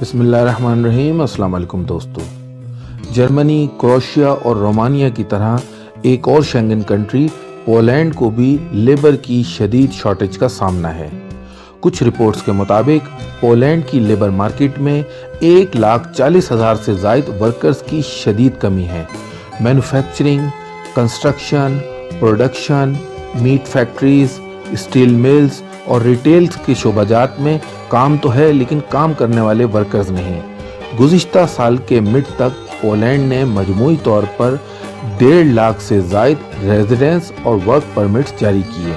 बिस्मिल्लाहिर्रहमानिर्रहीम। अस्सलाम वालेकुम दोस्तों। जर्मनी, क्रोएशिया और रोमानिया की तरह एक और शेंगन कंट्री पोलैंड को भी लेबर की शदीद शॉर्टेज का सामना है। कुछ रिपोर्ट्स के मुताबिक पोलैंड की लेबर मार्केट में 1,40,000 से ज़ायद वर्कर्स की शदीद कमी है। Manufacturing, construction, production, meat factories, steel mills और रिटेल्स के शोबाजात में काम तो है, लेकिन काम करने वाले वर्कर्स नहीं। गुज़िश्ता साल के मिड तक पोलैंड ने मजमूई तौर पर 1.5 लाख से ज़ायद रेजिडेंस और वर्क परमिट्स जारी किए,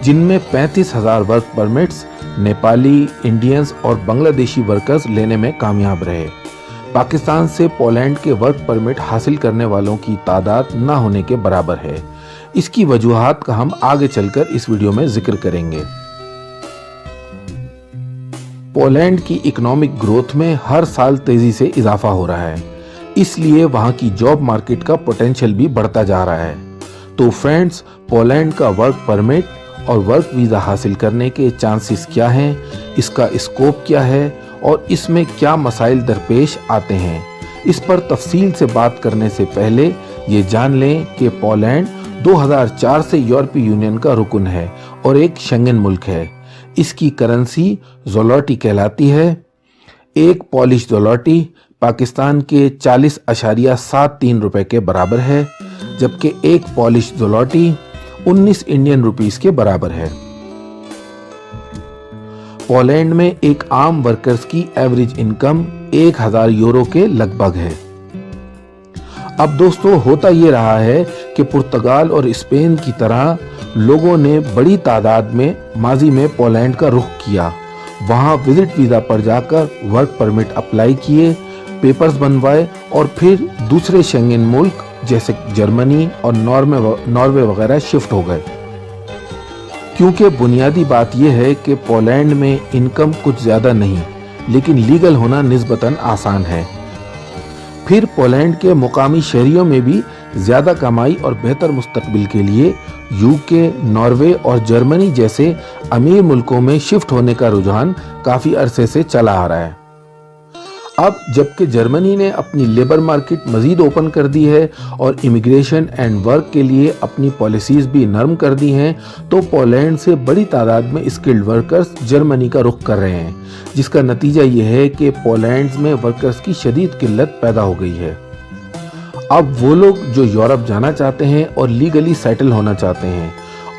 जिनमें 35,000 वर्क परमिट्स नेपाली, इंडियंस और बांग्लादेशी वर्कर्स लेने में कामयाब रहे। पाकिस्तान से पोलैंड के वर्क परमिट हासिल करने वालों की तादाद न होने के बराबर है। इसकी वजूहात का हम आगे चलकर इस वीडियो में जिक्र करेंगे। पोलैंड की इकोनॉमिक ग्रोथ में हर साल तेजी से इजाफा हो रहा है, इसलिए वहां की जॉब मार्केट का पोटेंशियल भी बढ़ता जा रहा है। तो फ्रेंड्स, पोलैंड का वर्क परमिट और वर्क वीज़ा हासिल करने के चांसेस क्या हैं, इसका स्कोप क्या है और इसमें क्या मसाइल दरपेश आते हैं, इस पर तफसील से बात करने से पहले ये जान लें कि पोलैंड 2004 से यूरोपीय यूनियन का रुकन है और एक शेंगन मुल्क है। इसकी करेंसी ज़ोलॉटी कहलाती है। एक पॉलिश ज़ोलॉटी पाकिस्तान के 40.73 रुपए के बराबर है, जबकि एक पॉलिश ज़ोलॉटी 19 इंडियन रुपीस के बराबर है। पोलैंड में एक आम वर्कर्स की एवरेज इनकम 1,000 यूरो के लगभग है। अब दोस्तों, होता ये रहा है कि पुर्तगाल और स्पेन की तरह लोगों ने बड़ी तादाद में माजी में पोलैंड का रुख किया। वहां विजिट वीज़ा पर जाकर वर्क परमिट अप्लाई किए, पेपर्स बनवाए और फिर दूसरे शेंगन मुल्क जैसे जर्मनी और नॉर्वे वगैरह शिफ्ट हो गए। क्योंकि बुनियादी बात यह है कि पोलैंड में इनकम कुछ ज़्यादा नहीं, लेकिन लीगल होना निस्बतन आसान है। फिर पोलैंड के मुकामी शहरियों में भी ज़्यादा कमाई और बेहतर मुस्तकबिल के लिए यूके, नॉर्वे और जर्मनी जैसे अमीर मुल्कों में शिफ्ट होने का रुझान काफ़ी अरसे से चला आ रहा है। अब जबकि जर्मनी ने अपनी लेबर मार्केट मज़ीद ओपन कर दी है और इमिग्रेशन एंड वर्क के लिए अपनी पॉलिसीज़ भी नरम कर दी हैं, तो पोलैंड से बड़ी तादाद में स्किल्ड वर्कर्स जर्मनी का रुख कर रहे हैं, जिसका नतीजा ये है कि पोलैंड में वर्कर्स की शदीद किल्लत पैदा हो गई है। अब वो लोग जो यूरोप जाना चाहते हैं और लीगली सेटल होना चाहते हैं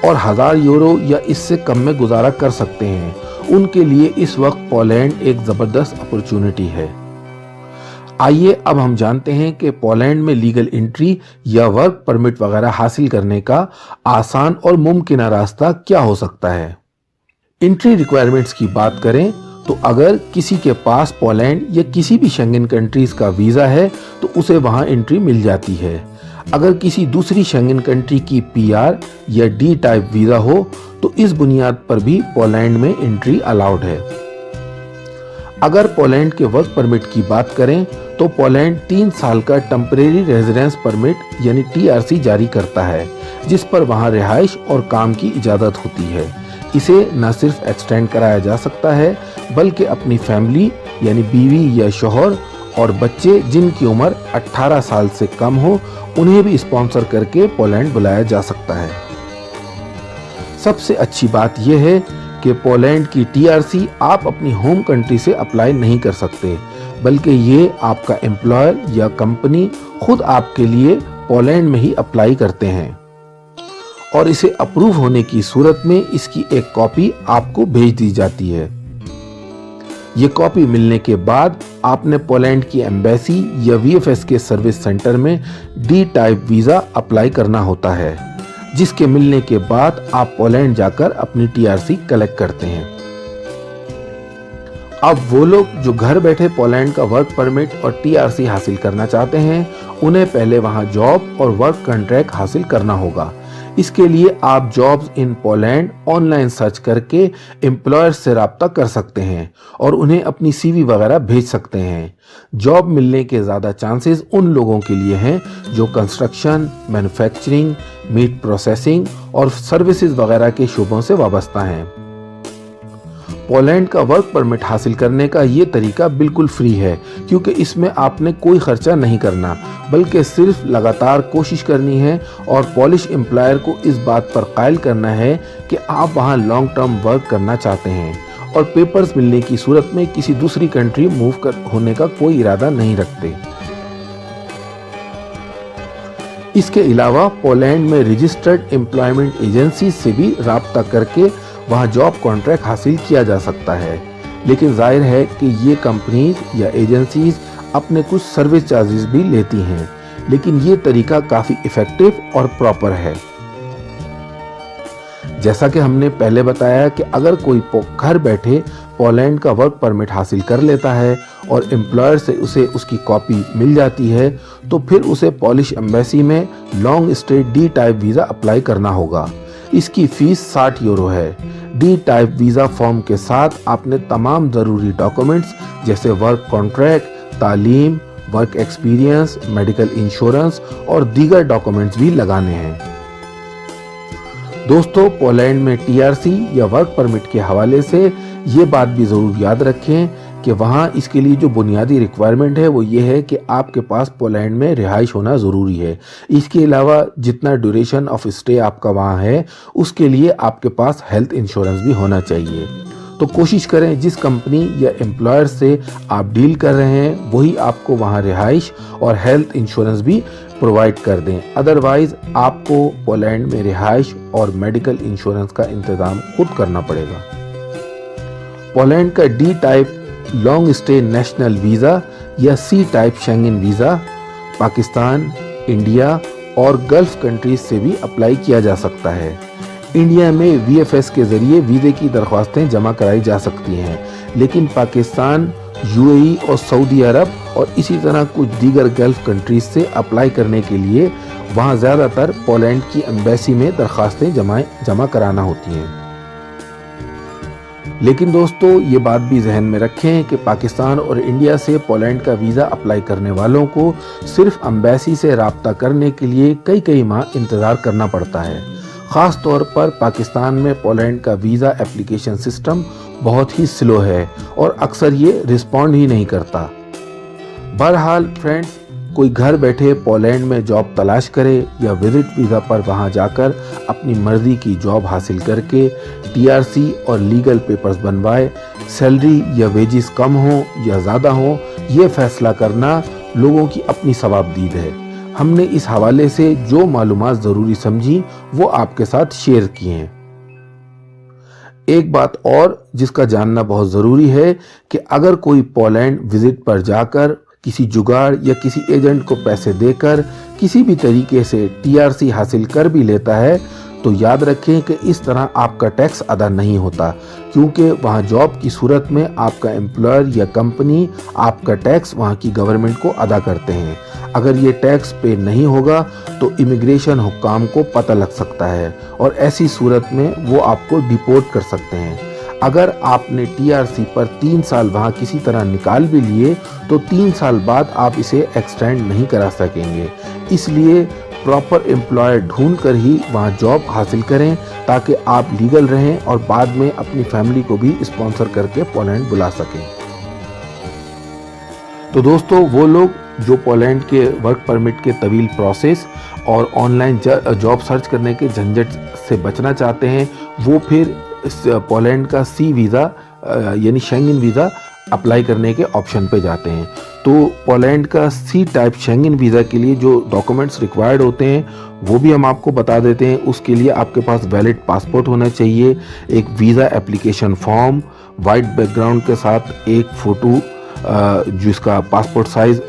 और 1,000 यूरो या इससे कम में गुजारा कर सकते हैं, उनके लिए इस वक्त पोलैंड एक ज़बरदस्त अपॉर्चुनिटी है। आइए अब हम जानते हैं कि पोलैंड में लीगल एंट्री या वर्क परमिट वगैरह हासिल करने का आसान और मुमकिन रास्ता क्या हो सकता है। एंट्री रिक्वायरमेंट्स की बात करें तो अगर किसी के पास पोलैंड या किसी भी शेंगन कंट्रीज का वीज़ा है तो उसे वहां एंट्री मिल जाती है। अगर किसी दूसरी शेंगन कंट्री की PR या D टाइप वीज़ा हो तो इस बुनियाद पर भी पोलैंड में एंट्री अलाउड है। अगर पोलैंड के वर्क परमिट की बात करें तो पोलैंड 3 साल का टेम्परेरी रेजिडेंस परमिट यानी TRC जारी करता है, जिस पर वहां रिहाइश और काम की इजाज़त होती है। इसे न सिर्फ एक्सटेंड कराया जा सकता है, बल्कि अपनी फैमिली यानी बीवी या शौहर और बच्चे जिनकी उम्र 18 साल से कम हो, उन्हें भी स्पॉन्सर करके पोलैंड बुलाया जा सकता है। सबसे अच्छी बात यह है कि पोलैंड की TRC आप अपनी होम कंट्री से अप्लाई नहीं कर सकते, बल्कि ये आपका एम्प्लॉयर या कंपनी खुद आपके लिए पोलैंड में ही अप्लाई करते हैं और इसे अप्रूव होने की सूरत में इसकी एक कॉपी आपको भेज दी जाती है। ये कॉपी मिलने के बाद आपने पोलैंड की एम्बेसी या VFS के सर्विस सेंटर में D टाइप वीज़ा अप्लाई करना होता है, जिसके मिलने के बाद आप पोलैंड जाकर अपनी TRC कलेक्ट करते हैं। अब वो लोग जो घर बैठे पोलैंड का वर्क परमिट और TRC हासिल करना चाहते हैं, उन्हें पहले वहां जॉब और वर्क कॉन्ट्रैक्ट हासिल करना होगा। इसके लिए आप jobs in Poland online search करके एम्प्लॉयर से राब्ता कर सकते हैं और उन्हें अपनी CV वगैरह भेज सकते हैं। जॉब मिलने के ज़्यादा चांसेस उन लोगों के लिए हैं जो कंस्ट्रक्शन, मैन्युफैक्चरिंग, मीट प्रोसेसिंग और सर्विसेज वगैरह के शोबों से वाबस्ता हैं। पोलैंड का वर्क परमिट हासिल करने का ये तरीका बिल्कुल फ्री है, क्योंकि इसमें आपने कोई खर्चा नहीं करना, बल्कि सिर्फ लगातार कोशिश करनी है और पॉलिश एम्प्लॉयर को इस बात पर कायल करना है कि आप वहाँ लॉन्ग टर्म वर्क करना चाहते हैं और पेपर्स मिलने की सूरत में किसी दूसरी कंट्री मूव होने का कोई इरादा नहीं रखते। इसके अलावा पोलैंड में रजिस्टर्ड एम्प्लॉयमेंट एजेंसी से भी राब्ता करके वहाँ जॉब कॉन्ट्रैक्ट हासिल किया जा सकता है, लेकिन जाहिर है कि ये कंपनीज या एजेंसीज अपने कुछ सर्विस चार्जेस भी लेती हैं, लेकिन ये तरीका काफ़ी इफ़ेक्टिव और प्रॉपर है। जैसा कि हमने पहले बताया कि अगर कोई घर बैठे पोलैंड का वर्क परमिट हासिल कर लेता है और एम्प्लॉयर से उसे उसकी कॉपी मिल जाती है, तो फिर उसे पॉलिश एम्बेसी में long stay D type visa apply करना होगा। इसकी फीस 60 यूरो है। डी टाइप वीज़ा फॉर्म के साथ आपने तमाम ज़रूरी डॉक्यूमेंट्स जैसे वर्क कॉन्ट्रैक्ट, तालीम, वर्क एक्सपीरियंस, मेडिकल इंश्योरेंस और दीगर डॉक्यूमेंट्स भी लगाने हैं। दोस्तों, पोलैंड में टीआरसी या वर्क परमिट के हवाले से ये बात भी ज़रूर याद रखें कि वहाँ इसके लिए जो बुनियादी रिक्वायरमेंट है वो ये है कि आपके पास पोलैंड में रिहाइश होना ज़रूरी है। इसके अलावा जितना ड्यूरेशन ऑफ स्टे आपका वहाँ है उसके लिए आपके पास हेल्थ इंश्योरेंस भी होना चाहिए। तो कोशिश करें जिस कंपनी या एम्प्लॉयर से आप डील कर रहे हैं वही आपको वहाँ रिहाइश और हेल्थ इंश्योरेंस भी प्रोवाइड कर दें, अदरवाइज आपको पोलैंड में रिहाइश और मेडिकल इंश्योरेंस का इंतज़ाम खुद करना पड़ेगा। पोलैंड का D type long stay national visa या C type Schengen visa Pakistan, India और गल्फ कंट्रीज से भी अप्लाई किया जा सकता है। इंडिया में वीएफएस के ज़रिए वीज़े की दरख्वास्तें जमा कराई जा सकती हैं, लेकिन पाकिस्तान, यूएई और सऊदी अरब और इसी तरह कुछ दीगर गल्फ कंट्रीज से अप्लाई करने के लिए वहाँ ज़्यादातर पोलैंड की एम्बेसी में दरख्वास्तें जमा कराना होती हैं। लेकिन दोस्तों, ये बात भी जहन में रखें कि पाकिस्तान और इंडिया से पोलैंड का वीज़ा अप्लाई करने वालों को सिर्फ एम्बेसी से राब्ता करने के लिए कई माह इंतज़ार करना पड़ता है। ख़ास तौर पर पाकिस्तान में पोलैंड का वीज़ा एप्लीकेशन सिस्टम बहुत ही स्लो है और अक्सर ये रिस्पॉन्ड ही नहीं करता। बहरहाल फ्रेंड्स, कोई घर बैठे पोलैंड में जॉब तलाश करे या विजिट वीज़ा पर वहां जाकर अपनी मर्जी की जॉब हासिल करके टीआरसी और लीगल पेपर्स बनवाए, सैलरी या वेजेस कम हो या ज़्यादा हो, ये फैसला करना लोगों की अपनी सवाबदीद है। हमने इस हवाले से जो मालूमात ज़रूरी समझी वो आपके साथ शेयर किए हैं। एक बात और जिसका जानना बहुत ज़रूरी है कि अगर कोई पोलैंड विजिट पर जाकर किसी जुगाड़ या किसी एजेंट को पैसे देकर किसी भी तरीके से टीआरसी हासिल कर भी लेता है तो याद रखें कि इस तरह आपका टैक्स अदा नहीं होता, क्योंकि वहाँ जॉब की सूरत में आपका एम्प्लॉयर या कंपनी आपका टैक्स वहाँ की गवर्नमेंट को अदा करते हैं। अगर ये टैक्स पे नहीं होगा तो इमिग्रेशन हुक्काम को पता लग सकता है और ऐसी सूरत में वो आपको डिपोर्ट कर सकते हैं। अगर आपने टीआरसी पर 3 साल वहाँ किसी तरह निकाल भी लिए तो 3 साल बाद आप इसे एक्सटेंड नहीं करा सकेंगे। इसलिए प्रॉपर एम्प्लॉयर ढूंढ कर ही वहाँ जॉब हासिल करें ताकि आप लीगल रहें और बाद में अपनी फैमिली को भी स्पॉन्सर करके पोलैंड बुला सकें। तो दोस्तों, वो लोग जो पोलैंड के वर्क परमिट के तवील प्रोसेस और ऑनलाइन जॉब सर्च करने के झंझट से बचना चाहते हैं, वो फिर पोलैंड का सी वीज़ा यानी शेंगन वीज़ा अप्लाई करने के ऑप्शन पे जाते हैं। तो पोलैंड का सी टाइप शेंगन वीज़ा के लिए जो डॉक्यूमेंट्स रिक्वायर्ड होते हैं वो भी हम आपको बता देते हैं। उसके लिए आपके पास वैलिड पासपोर्ट होना चाहिए, एक visa application form, white background के साथ एक फ़ोटो जिसका पासपोर्ट साइज़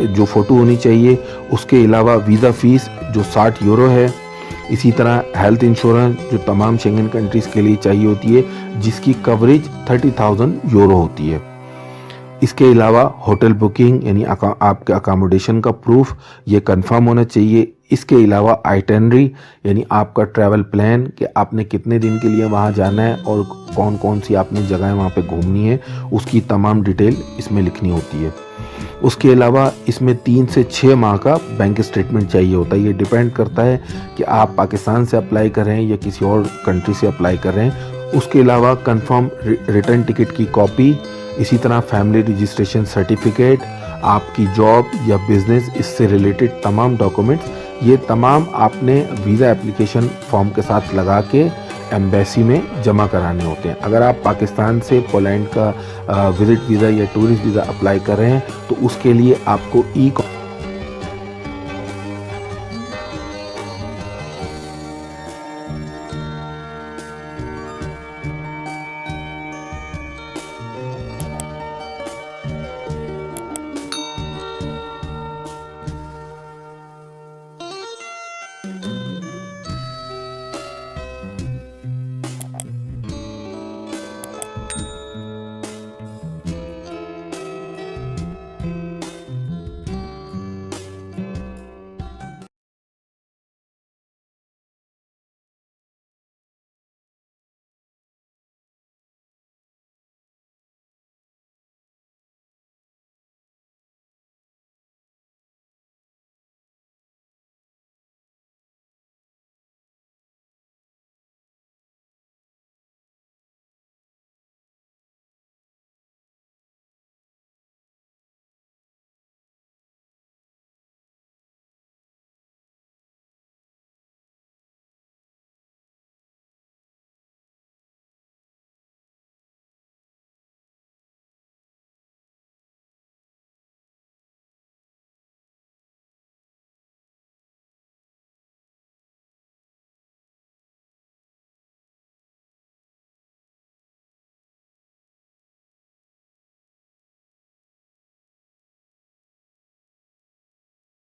जो फ़ोटो होनी चाहिए, उसके अलावा वीज़ा फ़ीस जो 60 यूरो है। इसी तरह हेल्थ इंश्योरेंस जो तमाम शेंगन कंट्रीज़ के लिए चाहिए होती है, जिसकी कवरेज 30,000 यूरो होती है। इसके अलावा होटल बुकिंग यानी आपके अकोमोडेशन का प्रूफ ये कंफर्म होना चाहिए। इसके अलावा आइटनरी यानी आपका ट्रैवल प्लान कि आपने कितने दिन के लिए वहाँ जाना है और कौन कौन सी आपने जगह वहाँ पे घूमनी है, उसकी तमाम डिटेल इसमें लिखनी होती है। उसके अलावा इसमें 3 से 6 माह का बैंक स्टेटमेंट चाहिए होता है। ये डिपेंड करता है कि आप पाकिस्तान से अप्लाई कर रहे हैं या किसी और कंट्री से अप्लाई कर रहे हैं, اس کے علاوہ کنفرم ریٹرن ٹکٹ کی کاپی، اسی طرح فیملی رجسٹریشن سرٹیفکیٹ، آپ کی جاب یا بزنس اس سے ریلیٹڈ تمام ڈاکومنٹس، یہ تمام آپ نے ویزا اپلیکیشن فارم کے ساتھ لگا کے ایمبیسی میں جمع کرانے ہوتے ہیں۔ اگر آپ پاکستان سے پولینڈ کا وزٹ ویزا یا ٹورسٹ ویزا اپلائی کر رہے ہیں تو اس کے لیے آپ کو